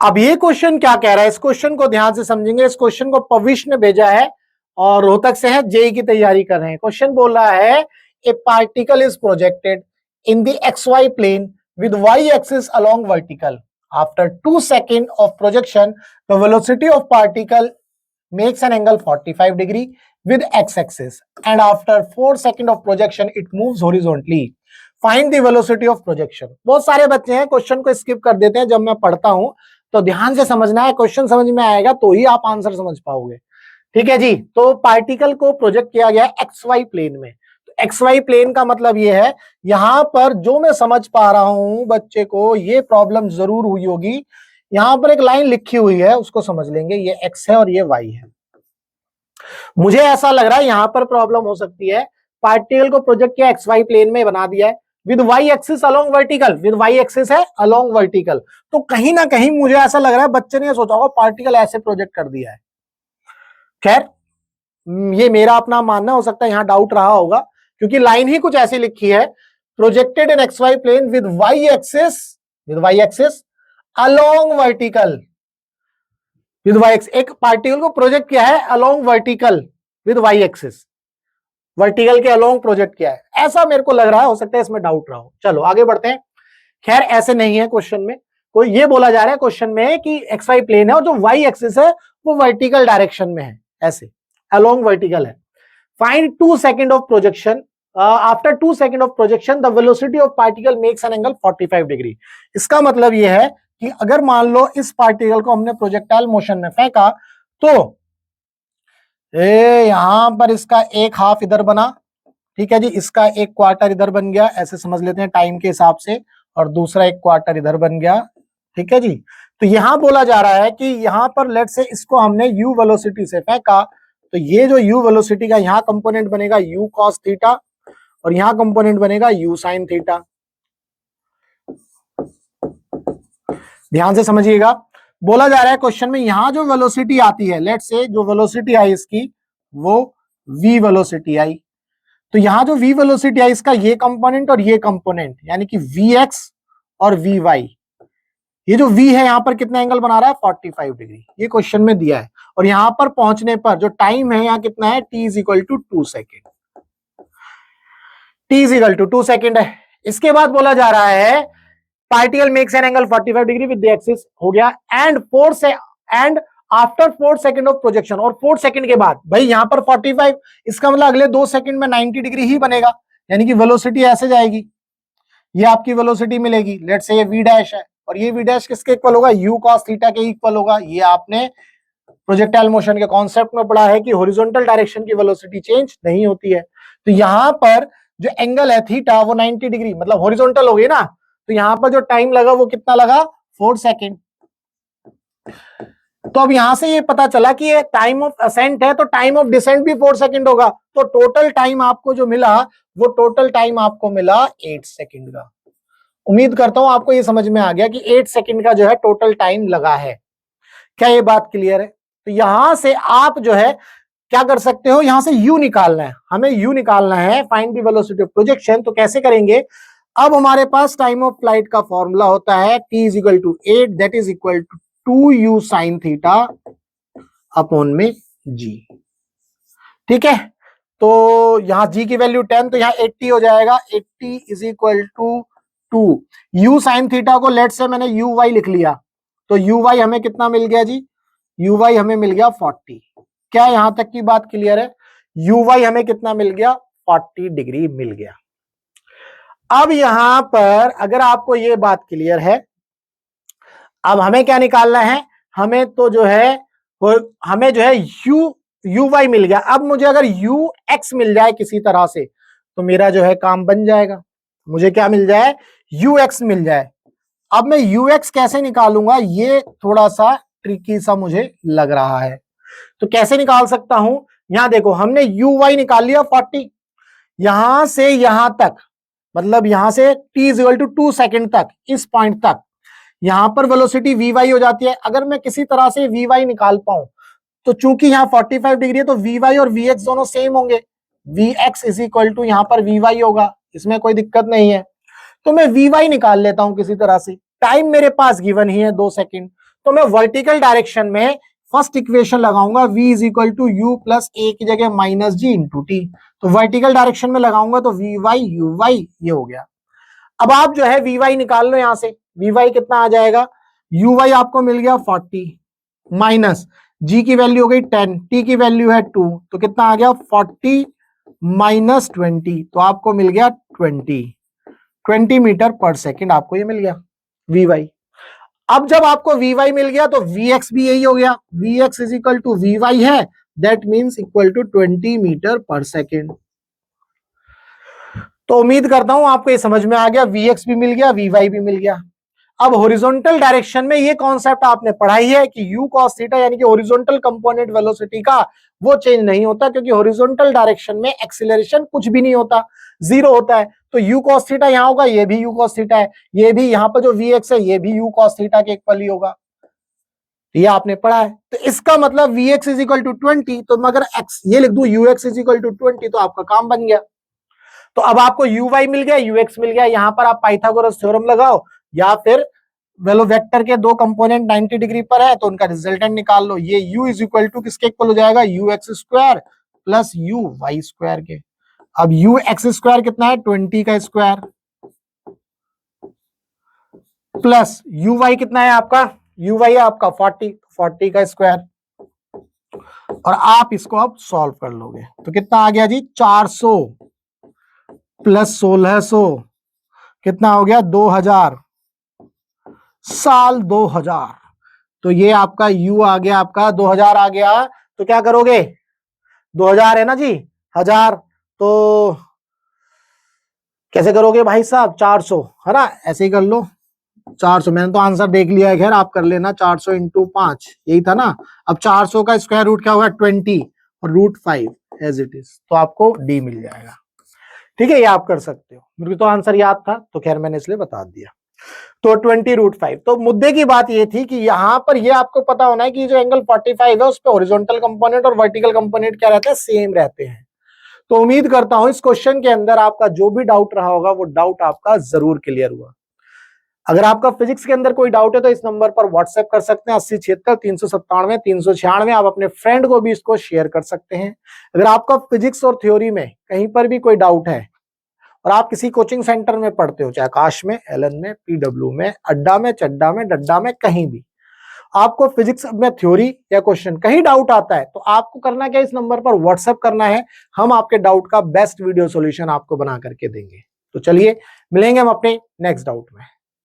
अब ये क्वेश्चन क्या कह रहा है, इस क्वेश्चन को ध्यान से समझेंगे। इस क्वेश्चन को पविश ने भेजा है और रोहतक से है, जेई की तैयारी कर रहे हैं। क्वेश्चन बोल रहा है a particle is projected in the XY plane with Y axis along vertical. After 2 second of projection the velocity of particle makes an angle 45 degree with x axis and after 4 seconds of projection it moves horizontally. Find the velocity of projection. बहुत सारे बच्चे हैं question को skip कर देते हैं जब मैं पढ़ता हूं, तो ध्यान से समझना है, क्वेश्चन समझ में आएगा तो ही आप आंसर समझ पाओगे। ठीक है जी, तो पार्टिकल को प्रोजेक्ट किया गया XY प्लेन में। तो XY प्लेन का मतलब ये है, यहां पर जो मैं समझ पा रहा हूं बच्चे को ये प्रॉब्लम जरूर हुई होगी। यहां पर एक लाइन लिखी हुई है, उसको समझ लेंगे, ये x है और ये y है। मुझे ऐसा लग रहा है यहां पर प्रॉब्लम हो सकती है, पार्टिकल को प्रोजेक्ट किया XY प्लेन में बना दिया है with Y axis along vertical, with Y axis है अलोंग वर्टिकल, तो कहीं ना कहीं मुझे ऐसा लग रहा है बच्चे ने सोचा होगा पार्टिकल ऐसे प्रोजेक्ट कर दिया है। खैर ये मेरा अपना मानना, हो सकता है यहां डाउट रहा होगा क्योंकि लाइन ही कुछ ऐसी लिखी है, projected in XY plane with Y axis along vertical, with Y axis. एक पार्टिकल को प्रोजेक्ट किया है along vertical with Y axis, vertical के अलोंग प्रोजेक्ट किया है, ऐसा मेरे को लग रहा है, हो सकता है इसमें डाउट रहा हो। चलो आगे बढ़ते हैं। खैर ऐसे नहीं है क्वेश्चन में, कोई ये बोला जा रहा है क्वेश्चन में कि XY प्लेन है और जो Y एक्सिस है वो वर्टिकल डायरेक्शन में है, ऐसे अलोंग वर्टिकल है। Find 2 second of projection, after 2 second of projection the velocity of particle makes an angle 45 degree. इसका मतलब यह है कि अगर मान लो इस पार्टिकल को हमने प्रोजेक्टाइल मोशन में फेंका तो यहां पर इसका एक हाफ इधर बना, ठीक है जी, इसका एक क्वार्टर इधर बन गया, ऐसे समझ लेते हैं टाइम के हिसाब से, और दूसरा एक क्वार्टर इधर बन गया। ठीक है जी, तो यहां बोला जा रहा है कि यहां पर लेट से इसको हमने u वेलोसिटी से फेंका, तो ये जो u वेलोसिटी का यहां कंपोनेंट बनेगा u cos थीटा और यहां कंपोनेंट बनेगा u sin थीटा। ध्यान से समझिएगा, बोला जा रहा है क्वेश्चन में यहां जो वेलोसिटी आती है, लेट से जो वेलोसिटी आई इसकी वो v वेलोसिटी आई, तो यहां जो v वेलोसिटी आई इसका ये कंपोनेंट और ये कंपोनेंट, यानी कि vx और vy, ये जो v है यहां पर कितना एंगल बना रहा है 45 डिग्री, ये क्वेश्चन में दिया है। और यहां पर पहुंचने पर जो टाइम है यहां कितना है, t is equal to 2 second, t is equal to 2 second है। इसके बाद बोला जा रहा है particle makes an angle 45 degree with the axis, हो गया, and after 4 second of projection, और 4 सेकंड के बाद, भाई यहां पर 45, इसका मतलब अगले 2 सेकंड में 90 डिग्री ही बनेगा, यानी कि वेलोसिटी ऐसे जाएगी, ये आपकी वेलोसिटी मिलेगी। लेट से ये v डैश है और ये v डैश किसके इक्वल होगा, u cos थीटा के इक्वल होगा। ये आपने प्रोजेक्टाइल मोशन के कॉन्सेप्ट में पढ़ा है कि हॉरिजॉन्टल डायरेक्शन की वेलोसिटी चेंज नहीं होती है, तो यहां पर जो एंगल है थीटा वो 90 डिग्री मतलब हॉरिजॉन्टल हो गई ना, तो यहां पर जो टाइम लगा वो कितना लगा, 4 सेकेंड। तो अब यहां से ये पता चला कि ये टाइम ऑफ असेंट है तो टाइम ऑफ डिसेंट भी 4 सेकेंड होगा, तो टोटल टाइम आपको जो मिला वो टोटल टाइम आपको मिला 8 सेकेंड का। उम्मीद करता हूं आपको ये समझ में आ गया कि 8 सेकेंड का जो है टोटल टाइम लगा है। क्या ये बात क्लियर है? तो यहां से आप जो है क्या कर सकते हो, यहां से u निकालना है, हमें u निकालना है, find the velocity of projection. तो कैसे करेंगे, अब हमारे पास टाइम ऑफ फ्लाइट का फॉर्मूला होता है t is equal to 8 that is equal to 2u sin theta upon में g। ठीक है, तो यहां g की वैल्यू 10, तो यहां 80 हो जाएगा, 80 is equal to 2 u sin theta को लेट से मैंने uy लिख लिया, तो uy हमें कितना मिल गया जी, uy हमें मिल गया 40। क्या यहां तक की बात क्लियर है, uy हमें कितना मिल गया, 40 डिग्री मिल गया। अब यहां पर अगर आपको ये बात क्लियर है, अब हमें क्या निकालना है, हमें तो जो है हमें जो है uy मिल गया। अब मुझे अगर ux मिल जाए किसी तरह से तो मेरा जो है काम बन जाएगा, मुझे क्या मिल जाए, ux मिल जाए। अब मैं ux कैसे निकालूंगा, ये थोड़ा सा ट्रिकी सा मुझे लग रहा है, तो कैसे निकाल सकता हूं, यहां देखो हमने uy निकाल लिया 40, यहां से यहां तक मतलब यहां से t is equal to 2 second तक, इस पॉइंट तक यहां पर वेलोसिटी vy हो जाती है। अगर मैं किसी तरह से vy निकाल पाऊं तो चूंकि यहां 45 डिग्री है तो vy और vx दोनों सेम होंगे, vx इज इक्वल टू यहां पर vy होगा, इसमें कोई दिक्कत नहीं है। तो मैं vy निकाल लेता हूं किसी तरह से, टाइम मेरे पास गिवन ही है 2 सेकेंड, तो मैं वर्टिकल डायरेक्शन में फर्स्ट इक्वेशन लगाऊंगा v is equal to u plus a की जगह माइनस जी इंटू टी। तो वर्टिकल डायरेक्शन में लगाऊंगा तो वी वाई यू वाई ये हो गया। अब आप जो है वी वाई निकाल लो यहां से, वी वाई कितना आ जाएगा, यू वाई आपको मिल गया 40 माइनस जी की वैल्यू हो गई 10, टी की वैल्यू है 2, तो कितना आ गया 40 माइनस 20, तो आपको मिल गया 20 मीटर पर सेकेंड आपको ये मिल गया वी वाई। अब जब आपको वी वाई मिल गया तो वी एक्स भी यही हो गया, v x is equal to v y है, that means equal to 20 metre पर सेकेंड। तो उम्मीद करता हूं आपको ये समझ में आ गया, वी एक्स भी मिल गया वी वाई भी मिल गया। अब हॉरिजॉन्टल डायरेक्शन में ये कॉन्सेप्ट आपने पढ़ाई है कि यू कॉस थीटा यानी कि हॉरिजॉन्टल कंपोनेंट वेलोसिटी का वो चेंज नहीं होता, क्योंकि हॉरिजॉन्टल डायरेक्शन में एक्सीलरेशन कुछ भी नहीं होता, जीरो होता है। तो यू कॉस थीटा यहां होगा, ये भी यू कॉस थीटा है, ये भी यहाँ पर जो वी एक्स है ये भी यू कॉस थीटा के इक्वल ही होगा, ये आपने पढ़ा है। तो इसका मतलब v x is equal to 20, तो मगर एक्स ये लिख दूं u x is equal to 20 तो आपका काम बन गया। तो अब आपको यू वाई मिल गया यू एक्स मिल गया, यहां पर आप पाइथागोरस थ्योरम लगाओ या फिर वेलो वेक्टर के दो कंपोनेंट 90 डिग्री पर है तो उनका रिजल्टेंट निकाल लो। ये u इज इक्वल टू किसके इक्वल हो जाएगा, u x square plus u y square के। अब यू एक्स स्क्वायर कितना है 20 का स्क्वायर प्लस यू वाई कितना है आपका, यू वाई है आपका 40 का स्क्वायर, और आप इसको अब सॉल्व कर लोगे तो कितना आ गया जी 400 प्लस 1600 कितना हो गया 2000 साल 2000। तो ये आपका u आ गया, आपका 2000 आ गया। तो क्या करोगे 2000 है ना जी, 1000 तो कैसे करोगे भाई साहब 400 है ना, ऐसे ही कर लो 400, मैंने तो आंसर देख लिया है, खैर आप कर लेना 400 इंटू 5 यही था ना। अब 400 का स्क्वायर रूट क्या होगा 20 और रूट 5 एज इट इज, तो आपको डी मिल जाएगा। ठीक है, ये आप कर सकते हो, मेरे को तो आंसर याद था तो खैर मैंने इसलिए बता दिया। तो 20 रूट 5। तो मुद्दे की बात ये थी कि यहां पर ये आपको पता होना है कि जो एंगल 45 है उस पर हॉरिजॉन्टल कंपोनेंट और वर्टिकल कंपोनेंट क्या रहता है, सेम रहते हैं। तो उम्मीद करता हूं इस क्वेश्चन के अंदर आपका जो भी डाउट रहा होगा वो डाउट आपका जरूर क्लियर हुआ। अगर आपका फिजिक्स के अंदर कोई डाउट है तो इस नंबर पर व्हाट्सएप कर सकते हैं 8076 397 396। आप अपने फ्रेंड को भी इसको शेयर कर सकते हैं। अगर आपका फिजिक्स और थ्योरी में कहीं पर भी कोई डाउट है और आप किसी कोचिंग सेंटर में पढ़ते हो, चाहे आकाश में, एलन में, पीडब्ल्यू में, अड्डा में, चड्डा में, डड्डा में, कहीं भी आपको फिजिक्स में थ्योरी या क्वेश्चन कहीं डाउट आता है तो आपको करना क्या, इस नंबर पर व्हाट्सएप करना है, हम आपके डाउट का बेस्ट वीडियो सॉल्यूशन आपको बना करके देंगे। तो चलिए मिलेंगे हम अपने नेक्स्ट डाउट में।